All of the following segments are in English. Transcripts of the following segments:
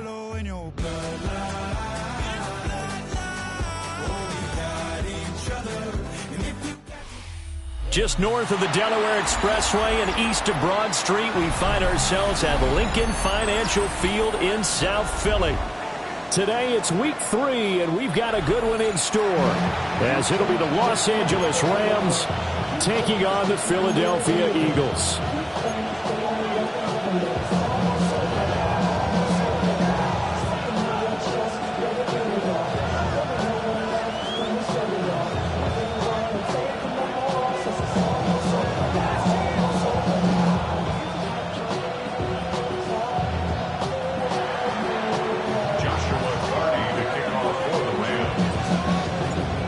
follow in your bloodline. Oh, we got each other. And if you just north of the Delaware Expressway and east of Broad Street, we find ourselves at Lincoln Financial Field in South Philly. Today it's week 3, and we've got a good one in store, as it'll be the Los Angeles Rams taking on the Philadelphia Eagles.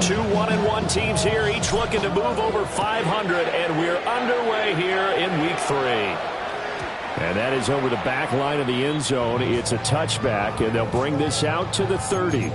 Two 1-1 teams here, each looking to move over 500, and we're underway here in week 3. And that is over the back line of the end zone. It's a touchback, and they'll bring this out to the 30.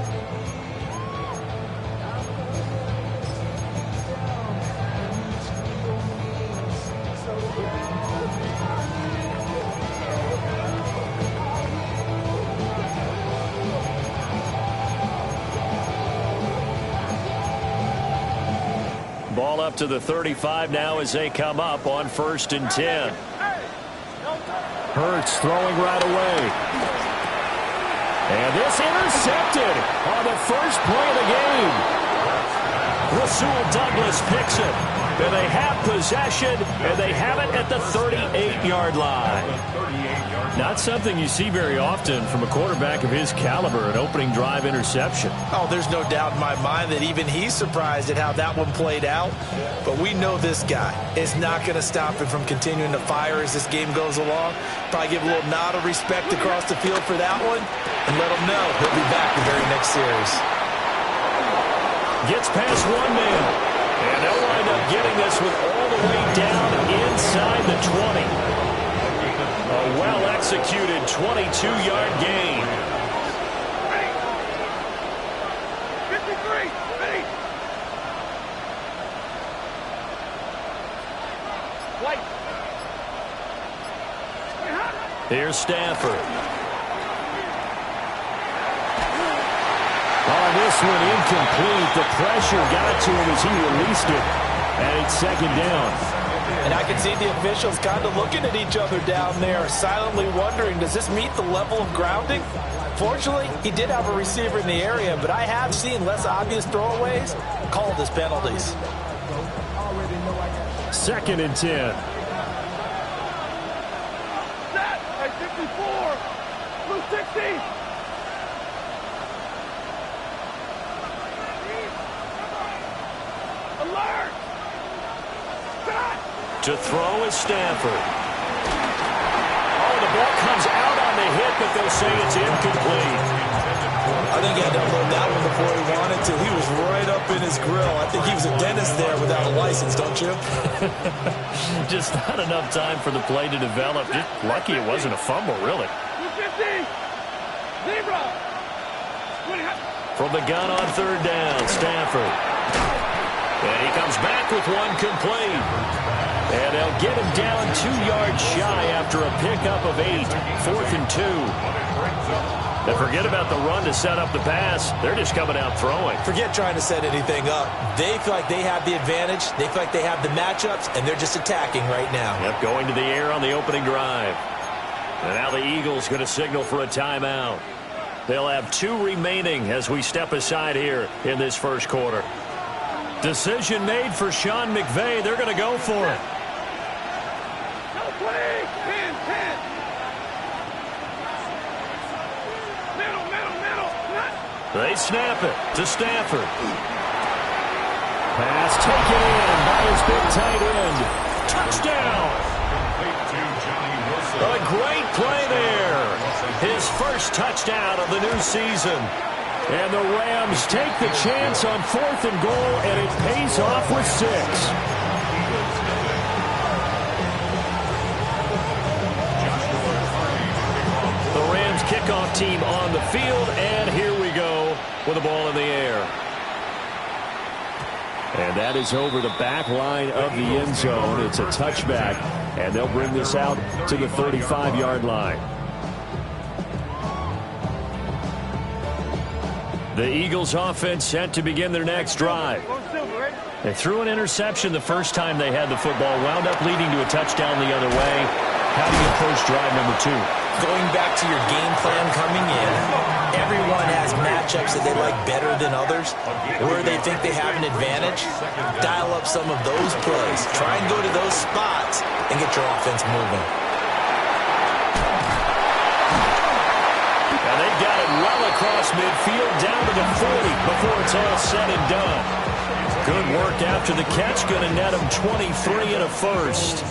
Ball up to the 35 now as they come up on 1st and 10. Hurts throwing right away. And this intercepted on the first play of the game. Rasul Douglas picks it. And they have possession, and they have it at the 38-yard line. Not something you see very often from a quarterback of his caliber, an opening drive interception. Oh, there's no doubt in my mind that even he's surprised at how that one played out. But we know this guy is not going to stop him from continuing to fire as this game goes along. Probably give a little nod of respect across the field for that one and let him know he'll be back the very next series. Gets past one man. And they'll wind up getting this one all the way down inside the 20. A well-executed 22-yard gain. 53, ready. White. Here's Stafford. Oh, this one incomplete. The pressure got to him as he released it. And it's 2nd down. And I can see the officials kind of looking at each other down there, silently wondering, does this meet the level of grounding? Fortunately, he did have a receiver in the area, but I have seen less obvious throwaways called as penalties. 2nd and 10. Set at 54. Blue 60. Alert! To throw is Stafford. Oh, the ball comes out on the hit, but they'll say it's incomplete. I think he had to unload that one before he wanted to. He was right up in his grill. I think he was a dentist there without a license, don't you? Just not enough time for the play to develop. Just lucky it wasn't a fumble, really. 250. Zebra. From the gun on 3rd down, Stafford. And he comes back with one complete. And they'll get him down 2 yards shy after a pickup of 8. 4th and 2. And forget about the run to set up the pass. They're just coming out throwing. Forget trying to set anything up. They feel like they have the advantage. They feel like they have the matchups, and they're just attacking right now. Yep, going to the air on the opening drive. And now the Eagles going to signal for a timeout. They'll have 2 remaining as we step aside here in this first quarter. Decision made for Sean McVay. They're going to go for it. No play. 10, 10. Middle. They snap it to Stafford. Pass taken in by his big tight end. Touchdown. A great play there. His first touchdown of the new season. And the Rams take the chance on 4th and goal, and it pays off with 6. The Rams kickoff team on the field, and here we go with the ball in the air. And that is over the back line of the end zone. It's a touchback, and they'll bring this out to the 35-yard line. The Eagles offense set to begin their next drive. They threw an interception the first time they had the football, wound up leading to a touchdown the other way. How do you approach drive number 2? Going back to your game plan coming in, everyone has matchups that they like better than others, where they think they have an advantage. Dial up some of those plays. Try and go to those spots and get your offense moving. And they've got it well across midfield, down to the 40 before it's all said and done. Good work after the catch, going to net them 23 and a first.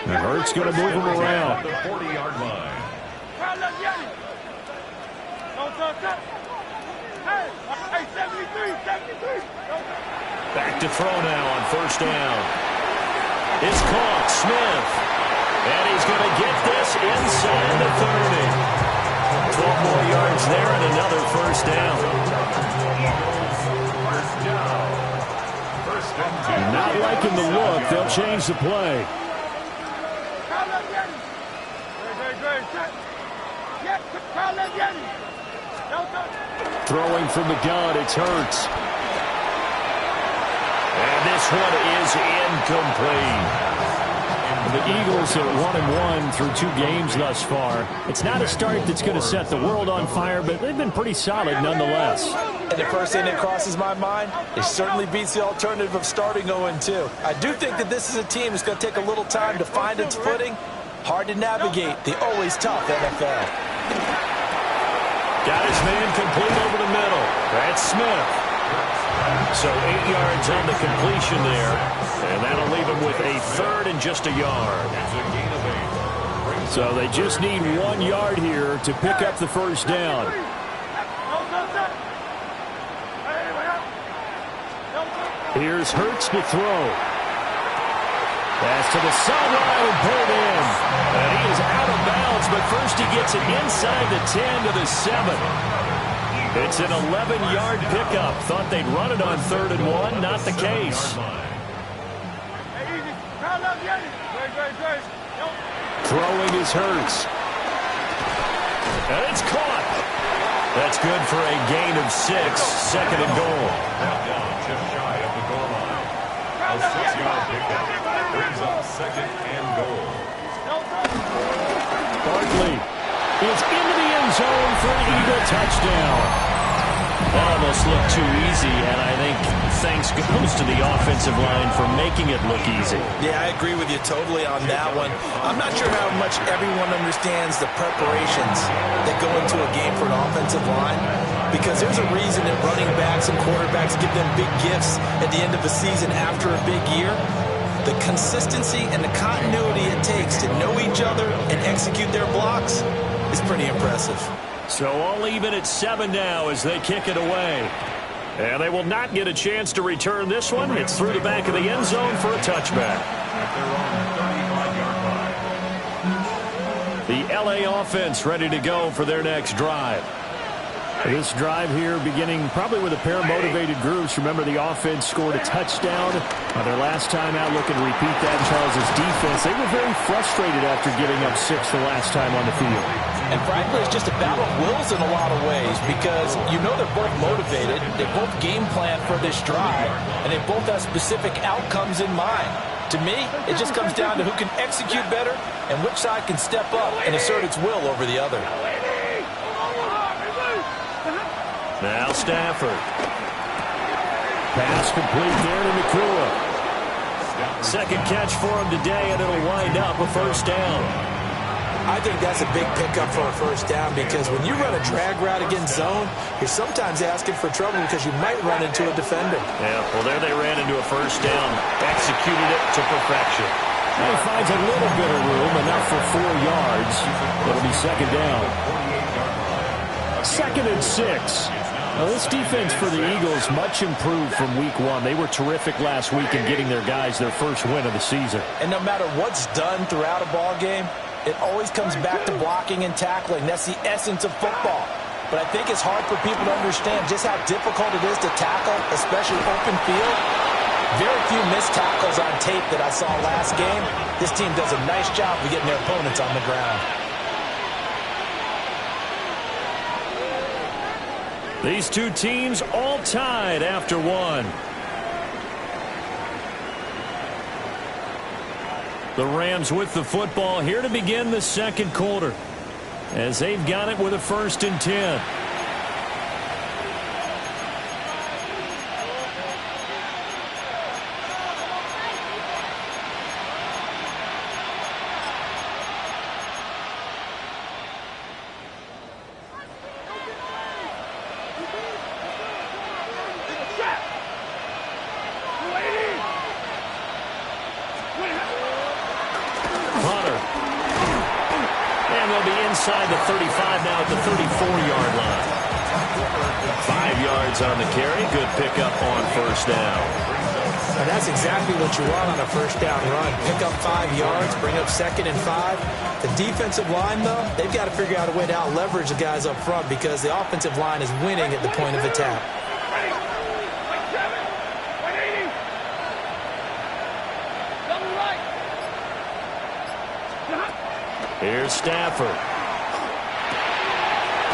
And Hurts going to move him around. The 40-yard line. Back to throw now on first down. It's caught, Smith. And he's going to get this inside the 30. 12 more yards there and another first down. Not liking the look. They'll change the play. Throwing from the gun, it's Hurts. And this one is incomplete. The Eagles are 1-1 through 2 games thus far. It's not a start that's going to set the world on fire, but they've been pretty solid nonetheless. And the first thing that crosses my mind, it certainly beats the alternative of starting 0-2. I do think that this is a team that's going to take a little time to find its footing. Hard to navigate the always tough NFL. Got his man complete over the middle. That's Smith. So 8 yards on the completion there. And that'll leave him with a third and just a yard. So they just need 1 yard here to pick up the first down. Here's Hurts to throw. Pass to the sideline and pulled in. And he is out of bounds, but first he gets it inside the 10 to the 7. It's an 11-yard pickup. Thought they'd run it on 3rd and 1. Not the case. Throwing is Hurts. And it's caught. That's good for a gain of 6. 2nd and goal. Just shy of the goal line. A 6-yard pickup brings up 2nd and goal. Barkley is into the end zone for an Eagle touchdown. That almost looked too easy, and I think thanks goes to the offensive line for making it look easy. Yeah, I agree with you totally on that one. I'm not sure how much everyone understands the preparations that go into a game for an offensive line, because there's a reason that running backs and quarterbacks give them big gifts at the end of the season after a big year. The consistency and the continuity it takes to know each other and execute their blocks is pretty impressive. So all even at 7 now as they kick it away. And they will not get a chance to return this one. It's through the back of the end zone for a touchback. The LA offense ready to go for their next drive. This drive here beginning probably with a pair of motivated groups. Remember, the offense scored a touchdown on their last time out. Looking to repeat that. Charles' defense, they were very frustrated after giving up 6 the last time on the field. And frankly, it's just a battle of wills in a lot of ways, because you know they're both motivated, they both game plan for this drive, and they both have specific outcomes in mind. To me, it just comes down to who can execute better and which side can step up and assert its will over the other. Now Stafford. Pass complete there to Nakua. Second catch for him today, and it'll wind up a first down. I think that's a big pickup for a first down, because when you run a drag route against zone, you're sometimes asking for trouble because you might run into a defender. Yeah, well, there they ran into a first down. Executed it to perfection. He finds a little bit of room, enough for 4 yards. It'll be second down. 2nd and 6. Now, this defense for the Eagles much improved from week 1. They were terrific last week in getting their guys their first win of the season. And no matter what's done throughout a ball game, it always comes back to blocking and tackling. That's the essence of football. But I think it's hard for people to understand just how difficult it is to tackle, especially open field. Very few missed tackles on tape that I saw last game. This team does a nice job of getting their opponents on the ground. These two teams all tied after one. The Rams with the football here to begin the second quarter, as they've got it with a 1st and 10. Inside the 35 now at the 34-yard line. 5 yards on the carry. Good pickup on 1st down. And that's exactly what you want on a 1st down run. Pick up 5 yards, bring up 2nd and 5. The defensive line, though, they've got to figure out a way to out-leverage the guys up front because the offensive line is winning at the point of attack. Here's Stafford.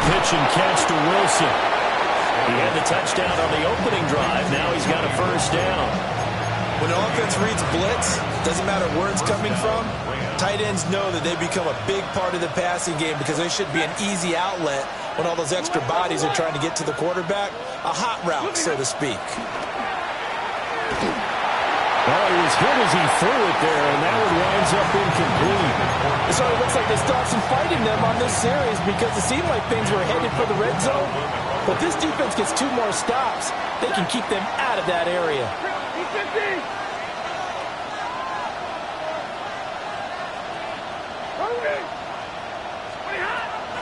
Pitch and catch to Wilson. He had the touchdown on the opening drive. Now he's got a 1st down. When an offense reads blitz, doesn't matter where it's coming from, tight ends know that they become a big part of the passing game because they should be an easy outlet when all those extra bodies are trying to get to the quarterback. A hot route, so to speak. Well, he was good as he threw it there, and that one winds up incomplete. So it looks like they still have some fight in them on this series because it seemed like things were headed for the red zone. But this defense gets 2 more stops. They can keep them out of that area.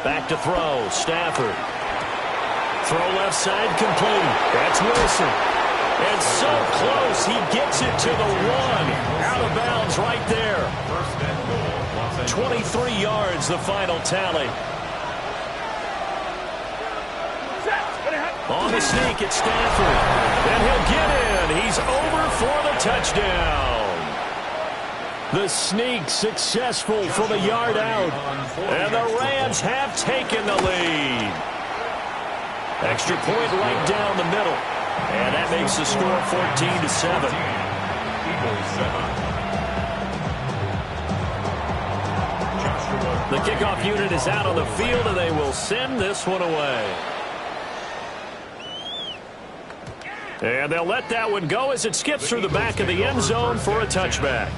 Back to throw. Stafford. Throw left side complete. That's Wilson. And so close, he gets it to the 1. Out of bounds right there. 23 yards, the final tally. On the sneak, it's Stafford. And he'll get in. He's over for the touchdown. The sneak successful from a yard out. And the Rams have taken the lead. Extra point right down the middle. And that makes the score 14-7. The kickoff unit is out on the field, and they will send this one away. And they'll let that one go as it skips through the back of the end zone for a touchback.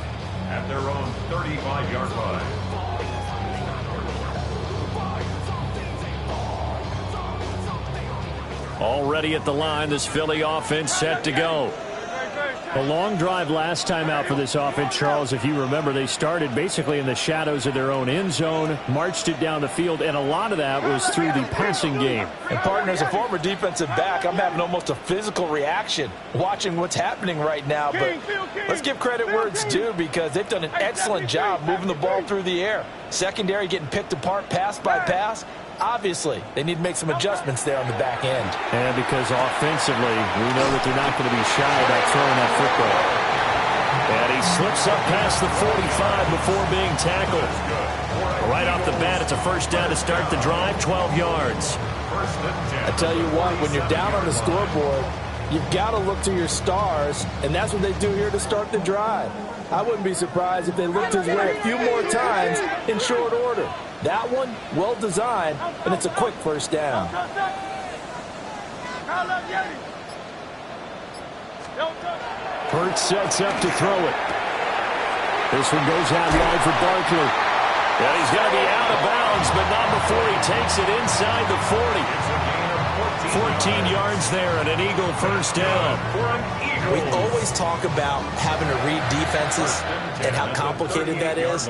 At their own 35-yard line. Already at the line, this Philly offense set to go. A long drive last time out for this offense, Charles. If you remember, they started basically in the shadows of their own end zone, marched it down the field, and a lot of that was through the passing game. And partner, as a former defensive back, I'm having almost a physical reaction watching what's happening right now. But let's give credit where it's due because they've done an excellent job moving the ball through the air. Secondary getting picked apart pass by pass. Obviously, they need to make some adjustments there on the back end. And because offensively, we know that they're not going to be shy about throwing that football. And he slips up past the 45 before being tackled. Right off the bat, it's a 1st down to start the drive, 12 yards. I tell you what, when you're down on the scoreboard, you've got to look to your stars, and that's what they do here to start the drive. I wouldn't be surprised if they looked his way a few more times in short order. That one, well designed, and it's a quick 1st down. Hurts sets up to throw it. This one goes out wide for Barkley. And he's going to be out of bounds, but not before he takes it inside the 40. 14 yards there and an Eagle 1st down. We always talk about having to read defenses and how complicated that is.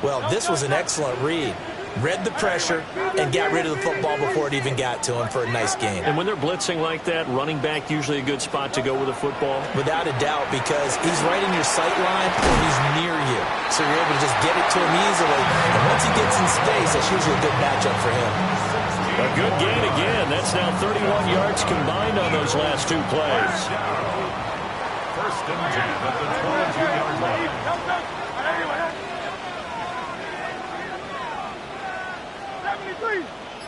Well, this was an excellent read. Read the pressure and got rid of the football before it even got to him for a nice game. And when they're blitzing like that, running back usually a good spot to go with a football? Without a doubt, because he's right in your sight line or he's near you. So you're able to just get it to him easily. And once he gets in space, that's usually a good matchup for him. A good gain again. That's now 31 yards combined on those last 2 plays. 1st and 10 at the 22-yard line.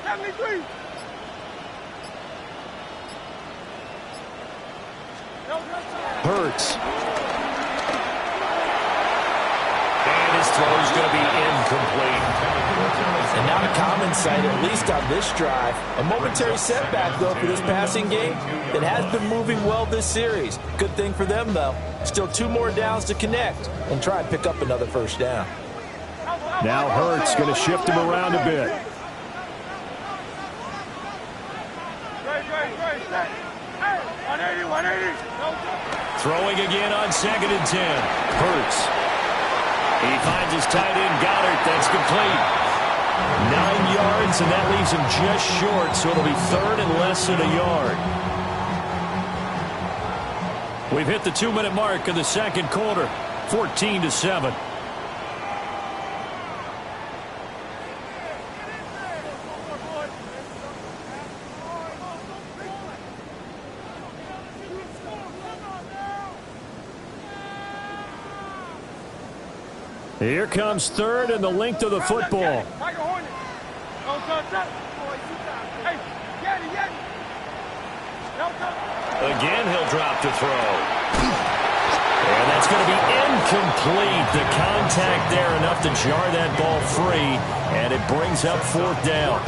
73. Hurts. And his throw is going to be incomplete. And not a common sight, at least on this drive. A momentary setback, though, for this passing game. It has been moving well this series. Good thing for them, though. Still 2 more downs to connect and try and pick up another first down. Now Hurts going to shift him around a bit. Throwing again on 2nd and 10. Hurts. He finds his tight end, Goddard. That's complete. 9 yards, and that leaves him just short, so it'll be 3rd and less than a yard. We've hit the 2-minute mark of the second quarter. 14-7. Here comes 3rd and the length of the football. Again, he'll drop to throw. And that's going to be incomplete. The contact there enough to jar that ball free, and it brings up 4th down.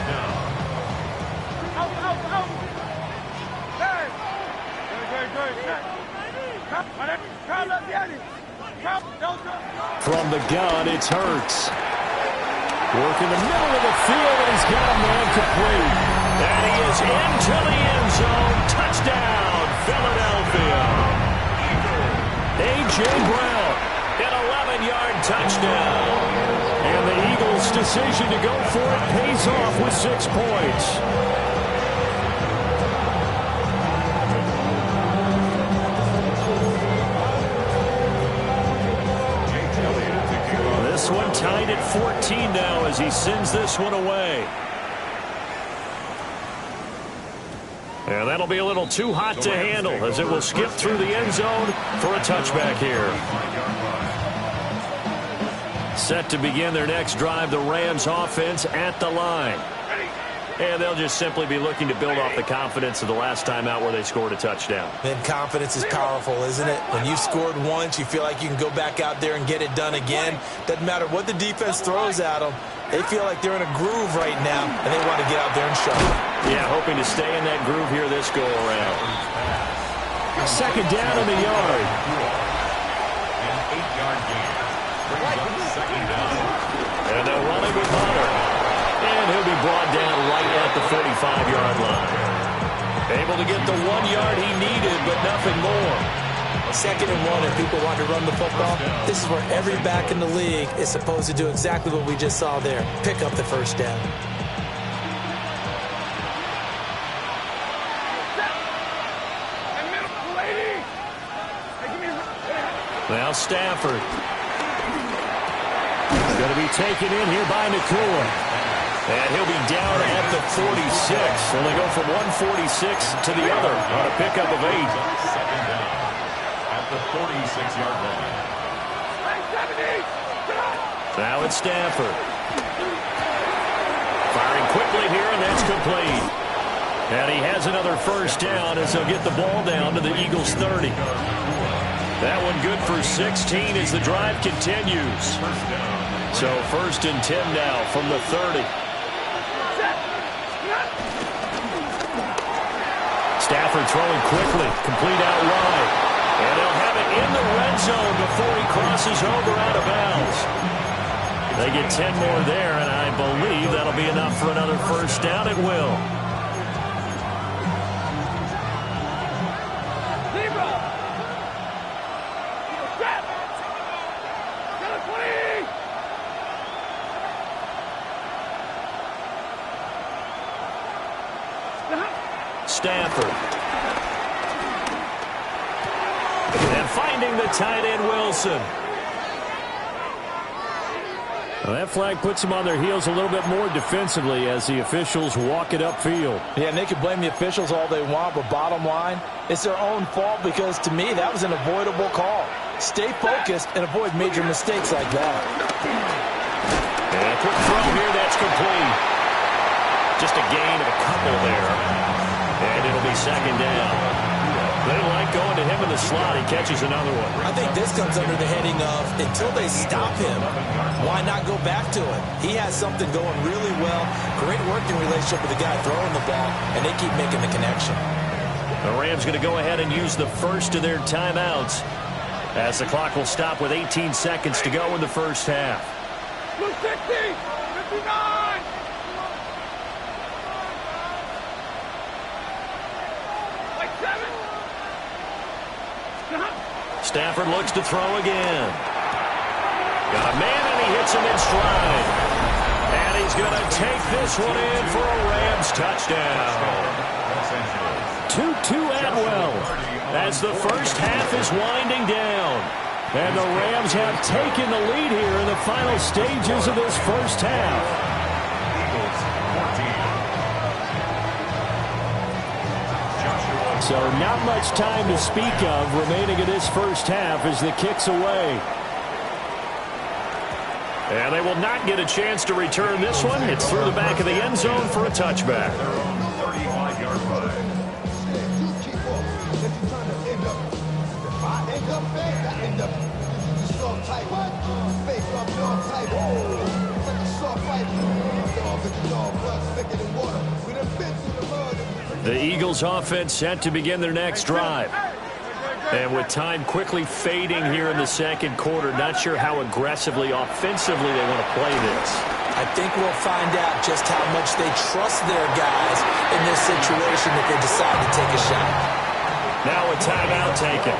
From the gun, it's Hurts. Working the middle of the field, and he's got a man complete. And he is into the end zone. Touchdown, Philadelphia. A.J. Brown, an 11-yard touchdown. And the Eagles' decision to go for it pays off with 6 points. This one tied at 14 now as he sends this one away. And that'll be a little too hot to handle as it will skip through the end zone for a touchback here. Set to begin their next drive, the Rams offense at the line. And they'll just simply be looking to build off the confidence of the last time out where they scored a touchdown. And confidence is powerful, isn't it? When you've scored once, you feel like you can go back out there and get it done again. Doesn't matter what the defense throws at them. They feel like they're in a groove right now, and they want to get out there and show it. Yeah, hoping to stay in that groove here this go-around. 2nd down in the yard. An 8-yard gain. Brings up 2nd down. And they'll run it with Hunter. And he'll be brought down right at the 45-yard line. Able to get the 1 yard he needed, but nothing more. 2nd and 1, if people want to run the football, this is where every back in the league is supposed to do exactly what we just saw there. Pick up the first down. Now Stafford. Going to be taken in here by Nakua. And he'll be down at the 46. So they go from 146 to the other on a pickup of 8. 2nd down at the 46-yard line. Now it's Stafford. Firing quickly here, and that's complete. And he has another first down as they'll get the ball down to the Eagles' 30. That one good for 16 as the drive continues. So 1st and 10 now from the 30. Stafford throwing quickly, complete out wide. And they'll have it in the red zone before he crosses over out of bounds. They get 10 more there, and I believe that'll be enough for another first down. It will. Stafford. And finding the tight end, Wilson. Well, that flag puts them on their heels a little bit more defensively as the officials walk it upfield. Yeah, and they can blame the officials all they want, but bottom line, it's their own fault because, to me, that was an avoidable call. Stay focused and avoid major mistakes like that. And a quick throw here, that's complete. Just a gain of a couple there. And it'll be 2nd down. They like going to him in the slot. He catches another one. I think this comes under the heading of until they stop him, why not go back to it? He has something going really well. Great working relationship with the guy throwing the ball, and they keep making the connection. The Rams going to go ahead and use the first of their timeouts as the clock will stop with 18 seconds to go in the first half. Blue 60, 59. Like 7. Stafford looks to throw again. Got a man, and he hits him in stride. And he's going to take this one in for a Rams touchdown. Tutu Atwell as the first half is winding down. And the Rams have taken the lead here in the final stages of this first half. So not much time to speak of remaining in this first half as the kick's away. And they will not get a chance to return this one. It's through the back of the end zone for a touchback. 35-yard line. The Eagles offense set to begin their next drive. And with time quickly fading here in the second quarter, not sure how aggressively, offensively they want to play this. I think we'll find out just how much they trust their guys in this situation if they decide to take a shot. Now a timeout taken.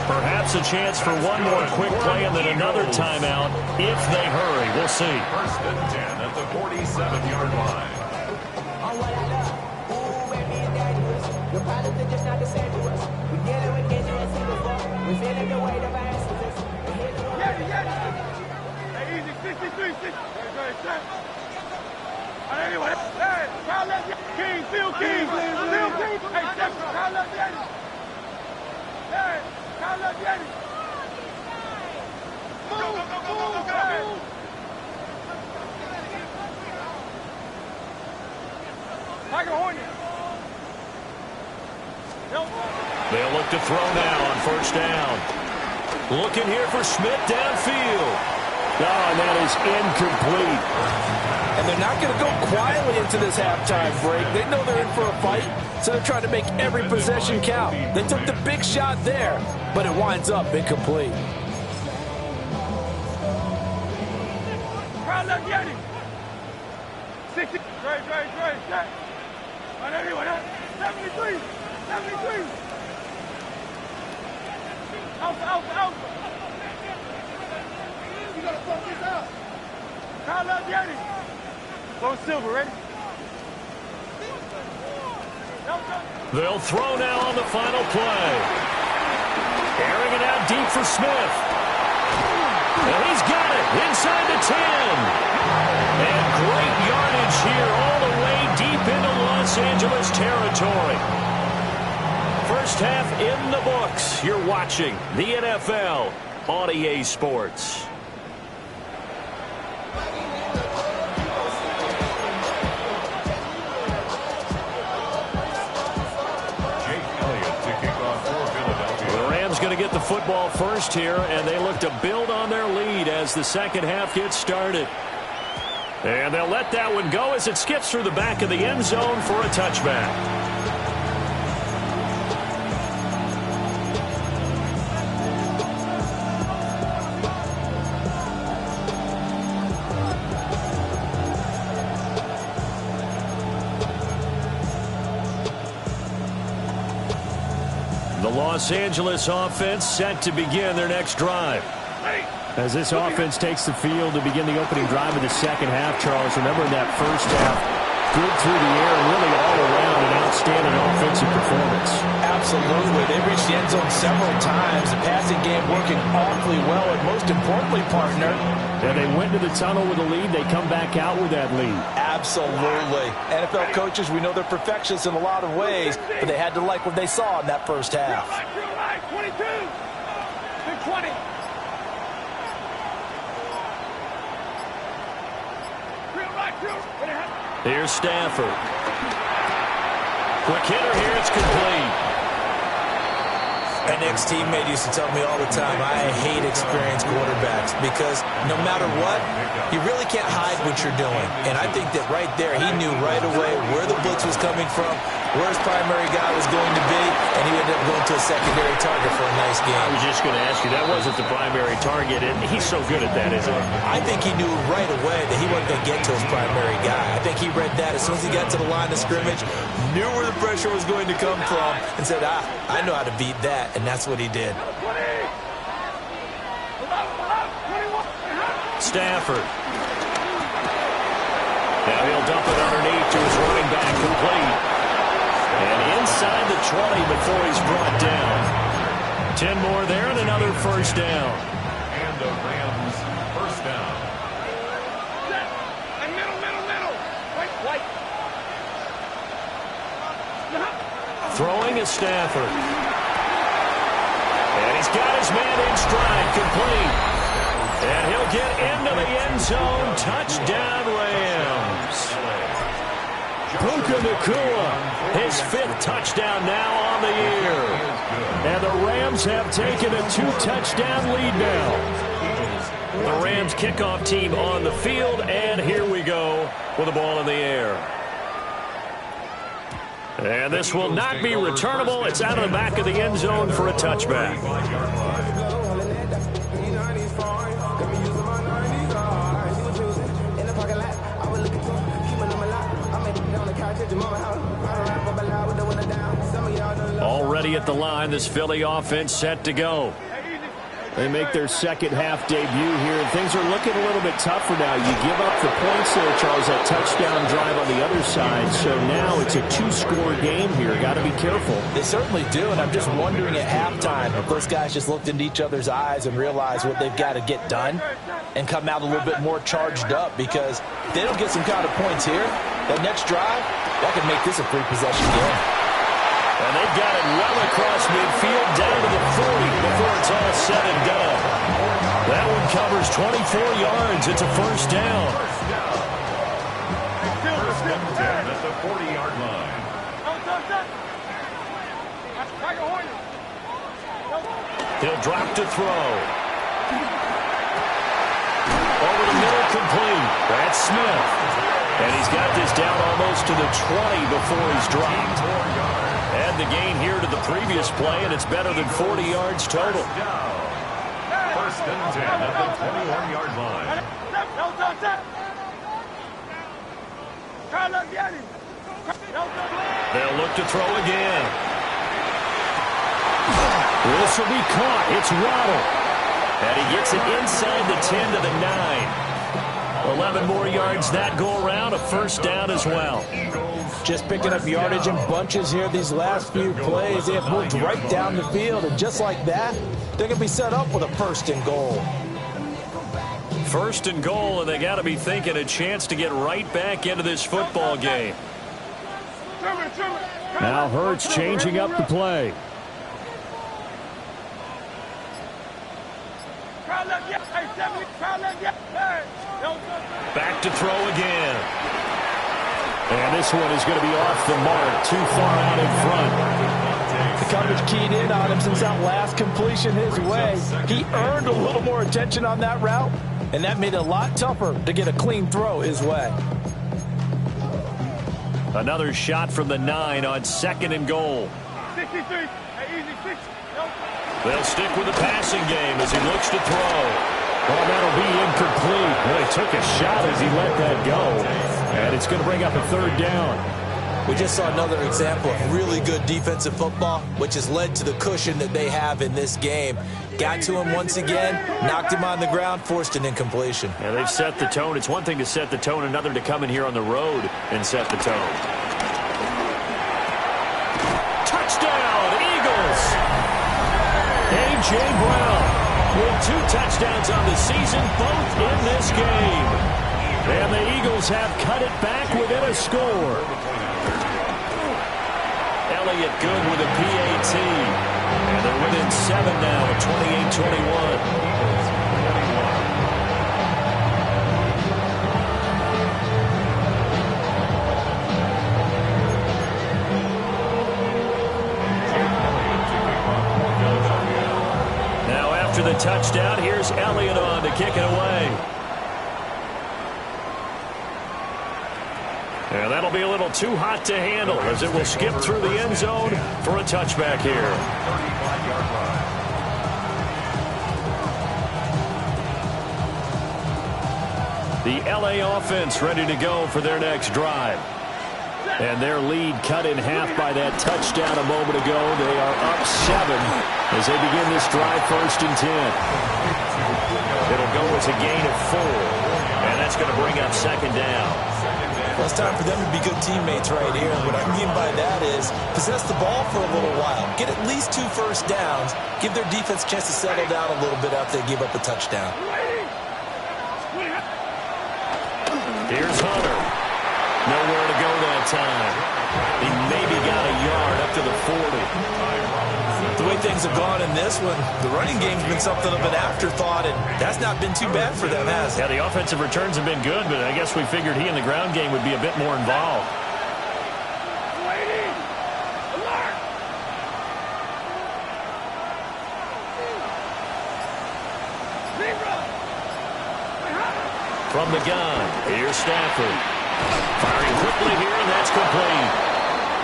Perhaps a chance for one more quick play and then another timeout if they hurry. We'll see. First and 10 at the 47-yard line. Hey, easy, 63, 60. Anyway, hey, crowd left King, Phil King, Phil King. Hey, Steph, crowd left Yeti. Hey, crowd left Yeti. Move, move, move. Tiger Hornet. They'll look to throw now on first down. Looking here for Smith downfield. Oh, and that is incomplete. And they're not going to go quietly into this halftime break. They know they're in for a fight, so they're trying to make every possession count. They took the big shot there, but it winds up incomplete. Crowd left Yeti. 60. Straight. On everyone, 73. 73. Alpha. You gotta fuck this up. Crowd left Yeti. Go Silver, ready? They'll throw now on the final play. Airing it out deep for Smith. And he's got it inside the 10. And great yardage here all the way deep into Los Angeles territory. First half in the books. You're watching the NFL on EA Sports. The Rams going to get the football first here, and they look to build on their lead as the second half gets started. And they'll let that one go as it skips through the back of the end zone for a touchback. The Los Angeles offense set to begin their next drive. As this offense takes the field to begin the opening drive of the second half, Charles, remember in that first half, good through the air and really all around an outstanding offensive performance. Absolutely. They reached the end zone several times. The passing game working awfully well, and most importantly, partner. And they went to the tunnel with a lead. They come back out with that lead. Absolutely. NFL coaches, we know they're perfectionists in a lot of ways, but they had to like what they saw in that first half. 22. Big 20. Here's Stafford. Quick hitter here. It's complete. An ex-teammate used to tell me all the time, I hate experienced quarterbacks because no matter what, you really can't hide what you're doing. And I think that right there, he knew right away where the blitz was coming from, where his primary guy was going to be, and he ended up going to a secondary target for a nice game. I was just going to ask you, that wasn't the primary target, and he's so good at that, isn't he? I think he knew right away that he wasn't going to get to his primary guy. I think he read that as soon as he got to the line of scrimmage, knew where the pressure was going to come from, and said, I know how to beat that, and that's what he did. Stafford. Now he'll dump it underneath to his running back, complete. And inside the 20 before he's brought down. 10 more there and another first down. And the Rams first down. Middle. White. Throwing is Stafford. And he's got his man in stride, complete. And he'll get into the end zone. Touchdown, Rams. Puka Nacua, his 5th touchdown now on the year. And the Rams have taken a 2-touchdown lead now. The Rams kickoff team on the field, and here we go with the ball in the air. And this will not be returnable. It's out of the back of the end zone for a touchback. Already at the line, this Philly offense set to go. They make their second half debut here, and things are looking a little bit tougher now. You give up the points there, Charles, that touchdown drive on the other side. So now it's a 2-score game here. Got to be careful. They certainly do, and I'm just wondering at halftime if those guys just looked into each other's eyes and realized what they've got to get done and come out a little bit more charged up, because if they don't get some kind of points here, that next drive, that could make this a 3-possession game. And they've got it well across midfield down to the 40 before it's all said and done. That one covers 24 yards. It's a first down. First and 10 at the 40-yard line. He'll drop to throw. Over the middle, complete. That's Smith. And he's got this down almost to the 20 before he's dropped. Add the gain here to the previous play, and it's better than 40 yards total. First and 10 at the 21-yard line. They'll look to throw again. This will be caught. It's Waddle. And he gets it inside the 10 to the 9. 11 more yards that go around. A first down as well. Just picking up yardage in bunches here these last few plays. They have moved right down the field, and just like that, they're going to be set up with a first and goal. First and goal, and they got to be thinking a chance to get right back into this football game. Now Hurts changing up the play. Back to throw again. And this one is going to be off the mark, too far out in front. The coverage keyed in on him since that last completion his way. He earned a little more attention on that route, and that made it a lot tougher to get a clean throw his way. Another shot from the 9 on second and goal. 63. They'll stick with the passing game as he looks to throw. Well, that'll be incomplete. Well, he took a shot as he let that go. And it's going to bring up a third down. We just saw another example of really good defensive football, which has led to the cushion that they have in this game. Got to him once again, knocked him on the ground, forced an incompletion. Yeah, they've set the tone. It's one thing to set the tone, another to come in here on the road and set the tone. Touchdown, Eagles! A.J. Brown with 2 touchdowns on the season, both in this game. And the Eagles have cut it back within a score. Elliott good with a PAT. And they're within 7 now, 28-21. the touchdown. Here's Elliott on to kick it away. And that'll be a little too hot to handle as it will skip through the end zone for a touchback here. 35-yard line. The LA offense ready to go for their next drive. And their lead cut in half by that touchdown a moment ago. They are up 7 as they begin this drive, 1st and 10. It'll go as a gain of 4. And that's going to bring up 2nd down. Well, it's time for them to be good teammates right here. What I mean by that is possess the ball for a little while. Get at least 2 first downs. Give their defense a chance to settle down a little bit after they give up a touchdown. Here's Hunter. Nowhere to go that time. He maybe got a yard up to the 40. The way things have gone in this one, the running game's been something of an afterthought, and that's not been too bad for them, has it? Yeah, the offensive returns have been good, but I guess we figured he in the ground game would be a bit more involved. From the gun, here's Stafford. Firing quickly here, and that's complete.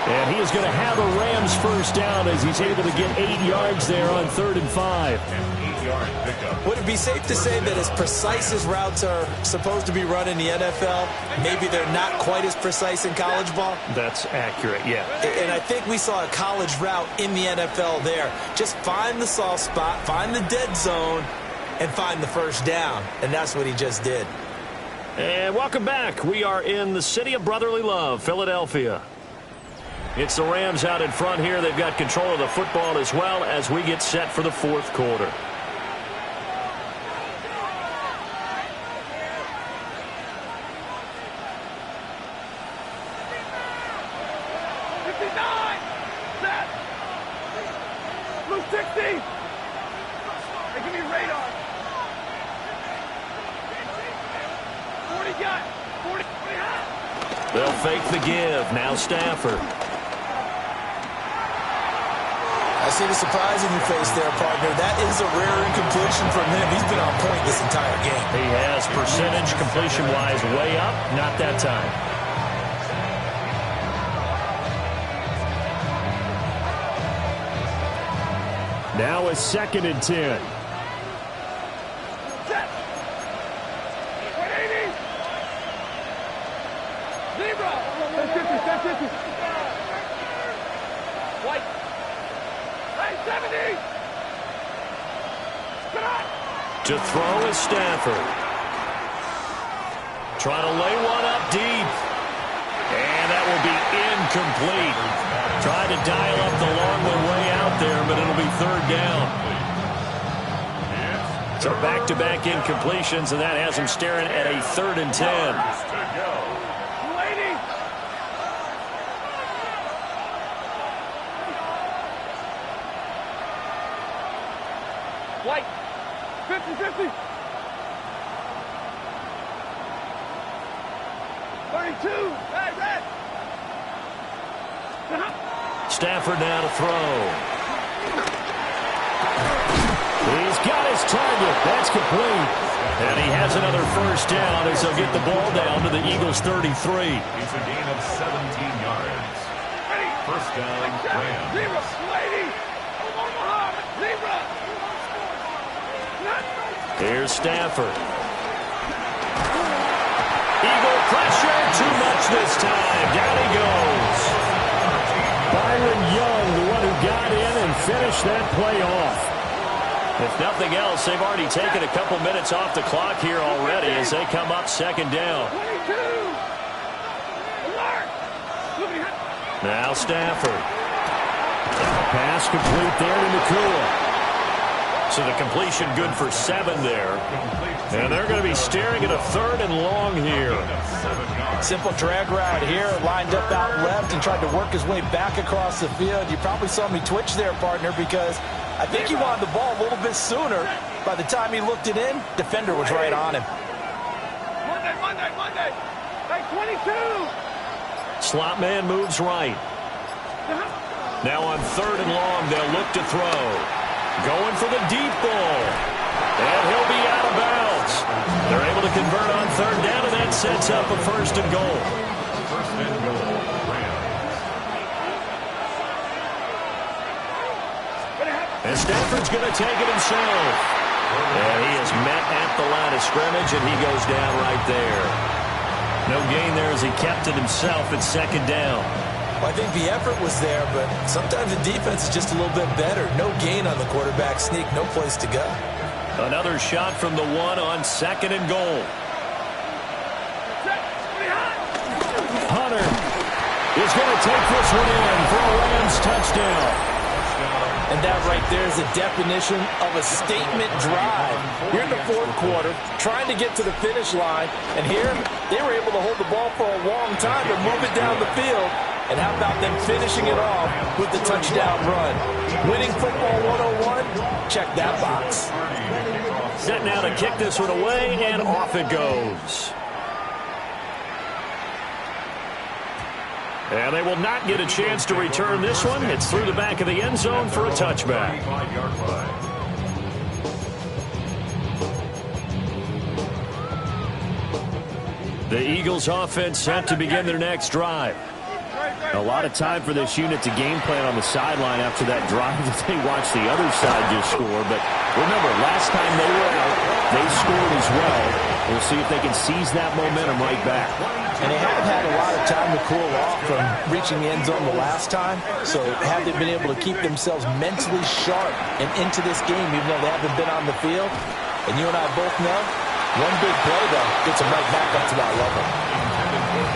And he is going to have a Rams first down as he's able to get 8 yards there on 3rd and 5. An 8-yard pickup. Would it be safe to say that as precise as routes are supposed to be run in the NFL, maybe they're not quite as precise in college ball? That's accurate, yeah. And I think we saw a college route in the NFL there. Just find the soft spot, find the dead zone, and find the first down. And that's what he just did. And welcome back. We are in the city of brotherly love, Philadelphia. It's the Rams out in front here. They've got control of the football as well as we get set for the 4th quarter. Blue 60. Hey, give me radar. 40 got. 40 hot. They'll fake the give. Now Stafford. I see the surprise in your face there, partner. That is a rare incompletion from him. He's been on point this entire game. He has percentage completion-wise way up. Not that time. Now a 2nd and 10. Set. 180. Zebra. 1050. 1050. White. 70. To throw is Stafford. Trying to lay one up deep. And that will be incomplete. Tried to dial up the long one way out there, but it'll be 3rd down. So back-to-back incompletions, and that has him staring at a 3rd and 10. White. 50-50. 32. Hey, red. Stafford now to throw. He's got his target. That's complete. And he has another first down as they'll get the ball down to the Eagles' 33. It's a gain of 17 yards. First down, Rams. Zebra. Lady. Omaha. Zebra. Here's Stafford. Eagle pressure. Too much this time. Down he goes. Byron Young, the one who got in and finished that play off. If nothing else, they've already taken a couple minutes off the clock here already as they come up 2nd down. 22. Alert. Now Stafford. Pass complete there to Nakua. So the completion good for 7 there. And they're going to be staring at a 3rd and long here. Simple drag route here, lined up out left and tried to work his way back across the field. You probably saw me twitch there, partner, because I think he wanted the ball a little bit sooner. By the time he looked it in, defender was right on him. Monday. Like 22. Slot man moves right. Now on 3rd and long, they'll look to throw. Going for the deep ball. And he'll be out of bounds. They're able to convert on third down, and that sets up a first and goal. First and goal, Rams. And Stafford's going to take it himself. And he is met at the line of scrimmage, and he goes down right there. No gain there as he kept it himself at second down. Well, I think the effort was there, but sometimes the defense is just a little bit better. No gain on the quarterback sneak, no place to go. Another shot from the one on second and goal. Hunter is going to take this one in for a Rams touchdown. And that right there is a definition of a statement drive. You're in the fourth quarter, trying to get to the finish line, and here they were able to hold the ball for a long time and move it down the field. And how about them finishing it off with the touchdown run? Winning football 101? Check that box. Set now to kick this one away, and off it goes. And they will not get a chance to return this one. It's through the back of the end zone for a touchback. 35-yard line. The Eagles offense set to begin their next drive. A lot of time for this unit to game plan on the sideline after that drive that they watched the other side just score. But remember, last time they were out, they scored as well. We'll see if they can seize that momentum right back. And they haven't had a lot of time to cool off from reaching the end zone the last time. So have they been able to keep themselves mentally sharp and into this game, even though they haven't been on the field? And you and I both know, one big play, though, gets them right back up to that level.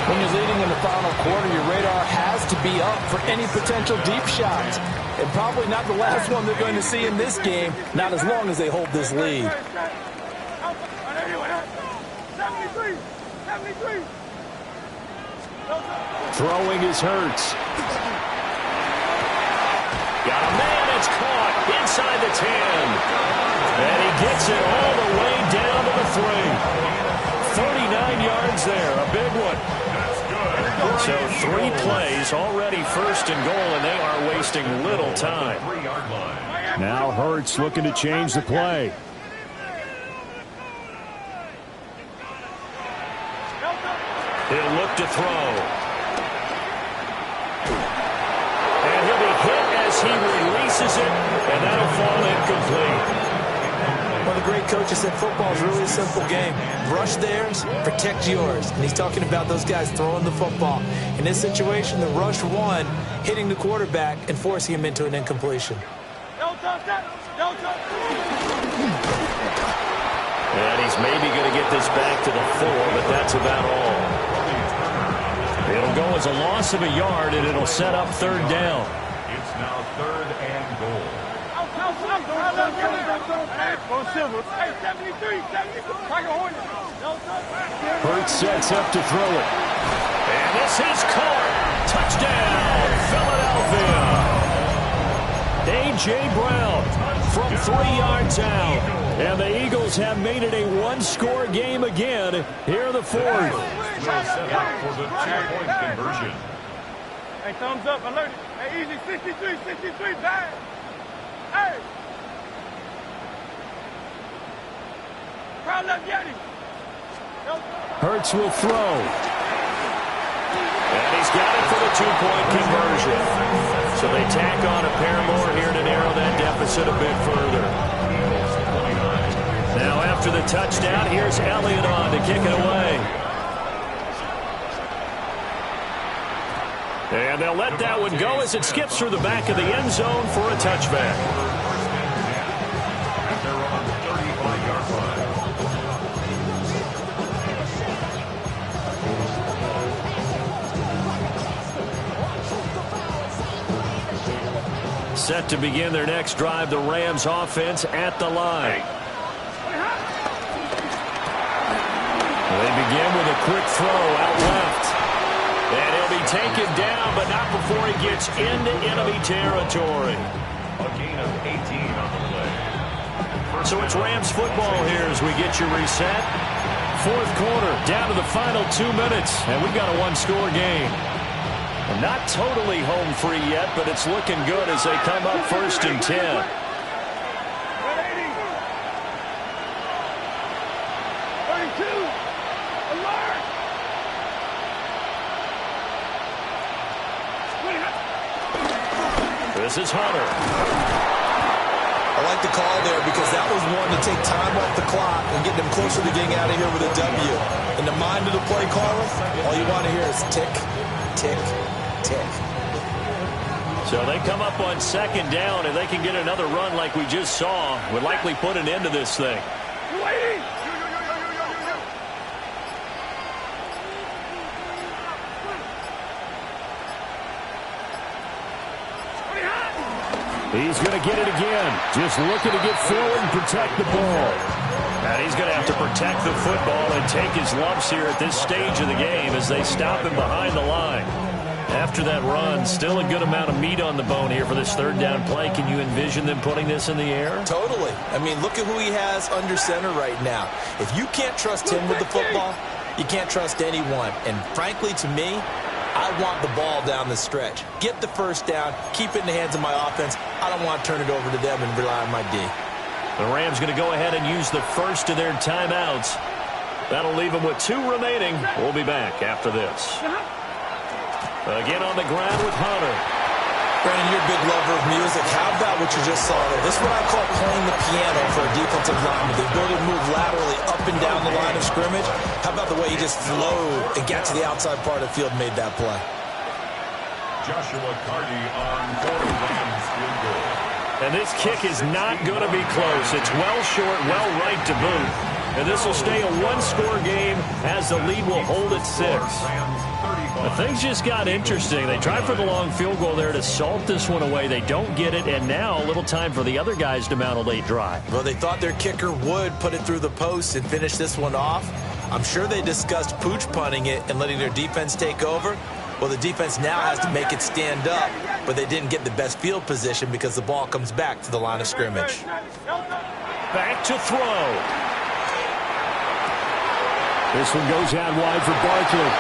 When you're leading in the final quarter, your radar has to be up for any potential deep shots. And probably not the last one they're going to see in this game, not as long as they hold this lead. 73! 73! Throwing is Hurts. Got a man, it's caught inside the 10. And he gets it all the way down to the 3. 39 yards there, a big one. So 3 plays, already first and goal, and they are wasting little time. 3-yard line. Now Hurts looking to change the play. He'll look to throw. And he'll be hit as he releases it, and that'll fall incomplete. Well, the great coach said football is really a simple game. Rush theirs, protect yours. And he's talking about those guys throwing the football. In this situation, the rush one, hitting the quarterback and forcing him into an incompletion. And he's maybe going to get this back to the 4, but that's about all. It'll go as a loss of a yard, and it'll set up third down. It's now 3rd and goal. Hurts sets up to throw it. And this is caught. Touchdown, Philadelphia. A.J. Brown from 3 yards out. And the Eagles have made it a one-score game again. Here the 4th. Well set up for the 2-point conversion. Hey, thumbs up, alert. Hey, easy, 63, bad. Hey. Crowd left, Yeti. Hurts will throw. And he's got it for the 2-point conversion. So they tack on a pair more here to narrow that deficit a bit further. Now after the touchdown, here's Elliott on to kick it away. And they'll let that one go as it skips through the back of the end zone for a touchback. At their own 35-yard line. Set to begin their next drive, the Rams offense at the line. They begin with a quick throw out left. And he'll be taken down, but not before he gets into enemy territory. A gain of 18 on the play. So it's Rams football here as we get you reset. 4th quarter, down to the final 2 minutes, and we've got a one-score game. Not totally home free yet, but it's looking good as they come up 1st and 10. This is Hunter. I like the call there because that was one to take time off the clock and get them closer to getting out of here with a W. In the mind of the play caller, all you want to hear is tick, tick, tick. So they come up on second down, and they can get another run like we just saw. Would likely put an end to this thing. He's going to get it again. Just looking to get forward and protect the ball. And he's going to have to protect the football and take his lumps here at this stage of the game as they stop him behind the line. After that run, still a good amount of meat on the bone here for this third down play. Can you envision them putting this in the air? Totally. I mean, look at who he has under center right now. If you can't trust him with the football, you can't trust anyone. And frankly, to me, I want the ball down the stretch. Get the first down, keep it in the hands of my offense. I don't want to turn it over to them and rely on my D. The Rams going to go ahead and use the first of their timeouts. That'll leave them with 2 remaining. We'll be back after this. Again on the ground with Hunter. Brandon, you're a big lover of music. How about what you just saw there? This is what I call playing the piano for a defensive lineman. The ability to move laterally up and down the line of scrimmage. How about the way he just flowed and got to the outside part of the field and made that play? Joshua Carty on for Rams field goal. And this kick is not going to be close. It's well short, well right to boot. And this will stay a 1-score game as the lead will hold at 6. But things just got interesting. They tried for the long field goal there to salt this one away. They don't get it, and now a little time for the other guys to mount a late drive. Well, they thought their kicker would put it through the post and finish this one off. I'm sure they discussed pooch punting it and letting their defense take over. Well, the defense now has to make it stand up, but they didn't get the best field position because the ball comes back to the line of scrimmage. Back to throw. This one goes out wide for Barkley.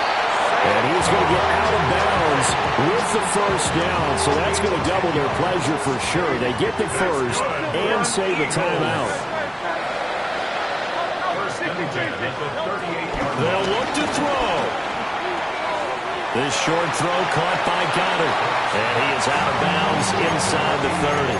And he's going to get out of bounds with the first down. So that's going to double their pleasure for sure. They get the first and save a timeout. They'll look to throw. This short throw caught by Goddard. And he is out of bounds inside the 30.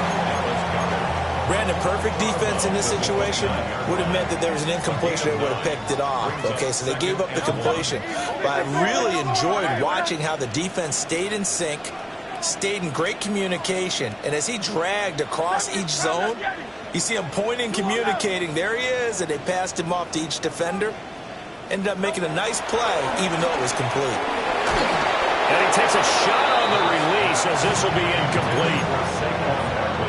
Brandon, perfect defense in this situation would have meant that there was an incompletion that would have picked it off. Okay, so they gave up the completion. But I really enjoyed watching how the defense stayed in sync, stayed in great communication. And as he dragged across each zone, you see him pointing, communicating. There he is, and they passed him off to each defender. Ended up making a nice play, even though it was complete. And he takes a shot on the release as this will be incomplete.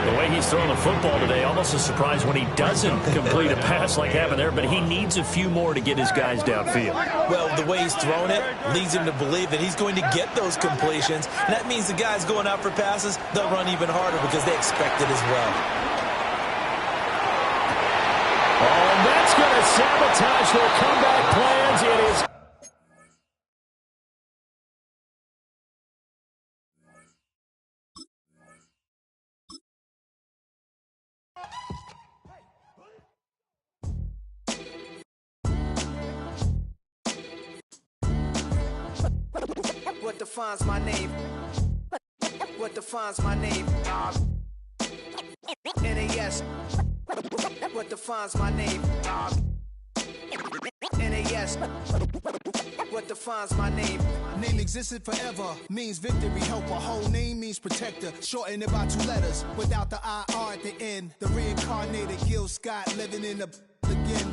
The way he's throwing the football today, almost a surprise when he doesn't complete a pass like happened there, but he needs a few more to get his guys downfield. Well, the way he's thrown it leads him to believe that he's going to get those completions. And that means the guys going out for passes, they'll run even harder because they expect it as well. Oh, and that's going to sabotage their comeback plans. It is. What defines my name? What defines my name? NAS. What defines my name? NAS. What defines my name? Name existed forever, means victory, helper. Whole name means protector, shorten it by 2 letters, without the IR at the end. The reincarnated Gil Scott living in the again.